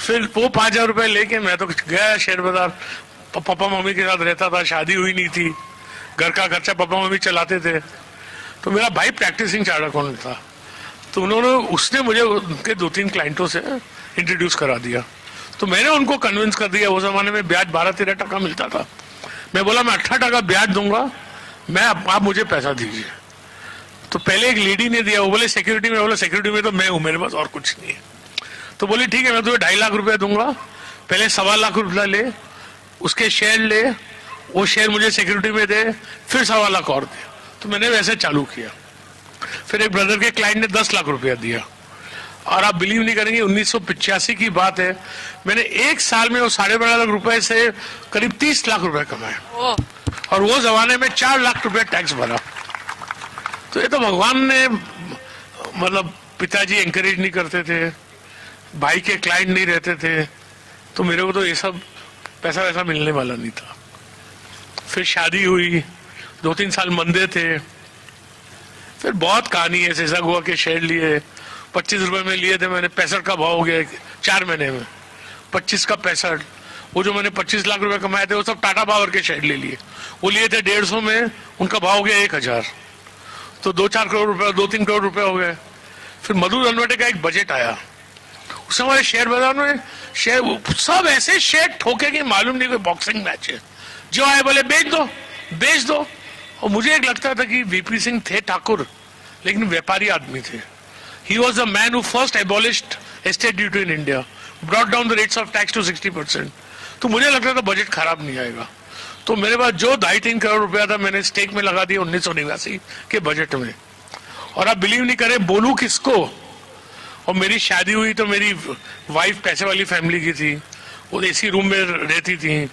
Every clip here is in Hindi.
फिर वो 5,000 रुपए लेके मैं तो गया शेयर बाजार। पापा मम्मी के साथ रहता था, शादी हुई नहीं थी, घर का खर्चा पापा मम्मी चलाते थे। तो मेरा भाई प्रैक्टिसिंग चार्टर्ड अकाउंटेंट था, तो उसने मुझे उनके 2-3 क्लाइंटों से इंट्रोड्यूस करा दिया। तो मैंने उनको कन्विंस कर दिया। उस जमाने में ब्याज 12-13% मिलता था। मैं बोला मैं 18% ब्याज दूंगा, मैं आप मुझे पैसा दीजिए। तो पहले एक लेडी ने दिया, वो बोले सिक्योरिटी में। बोला सिक्योरिटी में तो मैं हूं, मेरे पास और कुछ नहीं है। तो बोली ठीक है, मैं तुम्हें 2.5 लाख रुपया दूंगा, पहले 1.25 लाख रुपया ले, उसके शेयर ले, वो शेयर मुझे सिक्योरिटी में दे, फिर 1.25 लाख और दे। तो मैंने वैसे चालू किया। फिर एक ब्रदर के क्लाइंट ने 10 लाख रुपया दिया, और आप बिलीव नहीं करेंगे 1985 की बात है, मैंने एक साल में वो 12.5 लाख रुपए से करीब 30 लाख रुपए कमाए, और वो जमाने में 4 लाख रुपए टैक्स भरा। तो ये तो भगवान ने, मतलब पिताजी एंकरेज नहीं करते थे, भाई के क्लाइंट नहीं रहते थे, तो मेरे को तो ये सब पैसा वैसा मिलने वाला नहीं था। फिर शादी हुई, 2-3 साल मंदे थे। फिर बहुत कहानी है। ऐसा हुआ कि शेयर लिए 25 रुपए में लिए थे मैंने, 65 का भाव हो गया 4 महीने में, 25 का 65। वो जो मैंने 25 लाख रुपए कमाए थे वो सब टाटा पावर के शेयर ले लिए। वो लिए थे 150 में, उनका भाव हो गया 1000। तो 2-4 करोड़ रुपए, 2-3 करोड़ रुपए हो गए। फिर मधु रनवटे का एक बजट आया, उस हमारे शेयर बाजार में शेयर सब ऐसे शेयर ठोके कि मालूम नहीं कोई बॉक्सिंग मैच है। जो आए बोले बेच दो बेच दो। और मुझे एक लगता था कि वीपी सिंह थे ठाकुर, लेकिन व्यापारी आदमी थे। He was the man who first abolished estate duty in India, brought down the rates of tax to 60%. तो मुझे लगता था बजट खराब नहीं आएगा। तो मेरे पास जो 2.5-3 करोड़ रुपया था मैंने स्टेक में लगा दिया 1989 के बजट में। और आप बिलीव नहीं करें, बोलूं किसको। और मेरी शादी हुई तो मेरी वाइफ पैसे वाली फैमिली की थी, वो एसी रूम में रहती थी,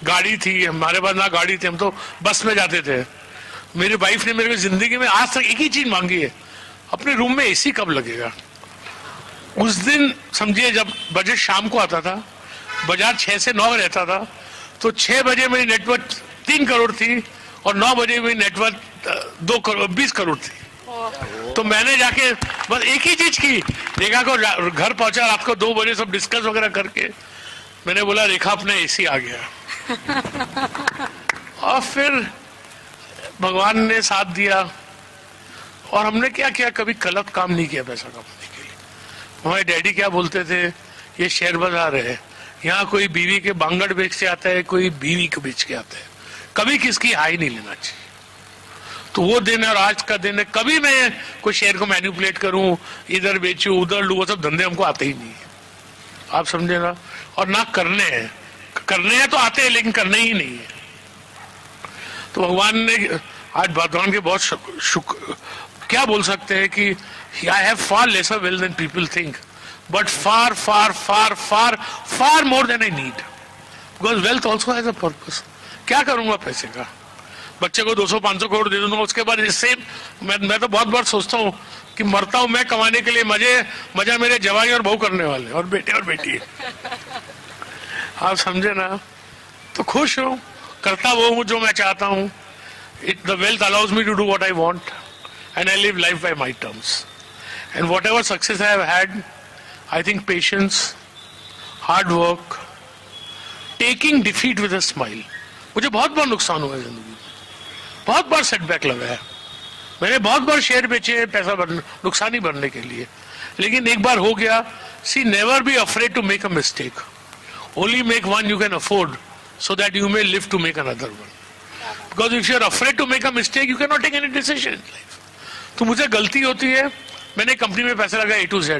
गाड़ी थी, हमारे पास ना गाड़ी थी, हम तो बस में जाते थे। मेरी वाइफ ने मेरे को जिंदगी में आज तक एक ही चीज मांगी है, अपने रूम में एसी कब लगेगा। उस दिन समझिए जब बजट शाम को आता था, बाजार 6 से 9 रहता था, तो 6 बजे मेरी नेटवर्थ 3 करोड़ थी और 9 बजे मेरी नेटवर्थ 20 करोड़ थी। तो मैंने जाके बस एक ही चीज की, रेखा को घर पहुंचा रात को 2 बजे, सब डिस्कस वगैरह करके मैंने बोला रेखा अपना एसी आ गया। और फिर भगवान ने साथ दिया, और हमने क्या किया, कभी गलत काम नहीं किया पैसा कमाने के लिए। हमारे डैडी क्या बोलते थे, ये शेयर बाजार है, यहाँ कोई बीवी के बांगड़ बेच के आता है, कोई बीवी को बेच के आता है, कभी किसकी हाई नहीं लेना चाहिए। तो वो दिन है और आज का दिन है, कभी मैं कोई शेयर को मैनिपुलेट करूं, इधर बेचूं उधर लूं, वो सब धंधे हमको आते ही नहीं है, आप समझे ना। और ना करने हैं तो आते हैं, लेकिन करने ही नहीं है। तो भगवान ने आज भगवान के बहुत शुक्र, क्या बोल सकते हैं कि I have far lesser wealth than people think, but far far far far far more than I need, because wealth also has a purpose. क्या करूंगा पैसे का, बच्चे को 200-500 करोड़ दे दूंगा, उसके बाद इससे मैं तो बहुत बार सोचता हूँ कि मरता हूं मैं कमाने के लिए, मजा मेरे जवानी और बहू करने वाले और बेटे और बेटी। आप समझे ना। तो खुश हूं, करता वो हूं जो मैं चाहता हूं। The wealth allows me to do what I want and I live life by my terms. And whatever success I have had, I think patience, hard work, taking defeat with a smile. मुझे बहुत बार नुकसान हुआ है जिंदगी में, बहुत बार सेटबैक लगा है, मैंने बहुत बार शेयर बेचे पैसा नुकसानी भरने के लिए, लेकिन एक बार हो गया। See, never be afraid to make a mistake. Only make one you can afford, so that you may live to make another one. Because if you are afraid to make a mistake, you cannot take any decision in life. तो मुझे गलती होती है, मैंने कंपनी में पैसा लगा A to Z,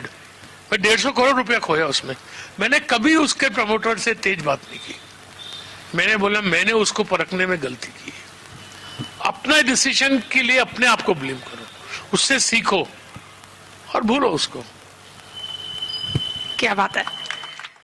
मैं 150 करोड़ रुपया खोया उसमें, मैंने कभी उसके प्रमोटर से तेज बात नहीं की। मैंने बोला मैंने उसको परखने में गलती की। अपने डिसीजन के लिए अपने आप को ब्लेम करो, उससे सीखो और भूलो उसको। क्या बात है।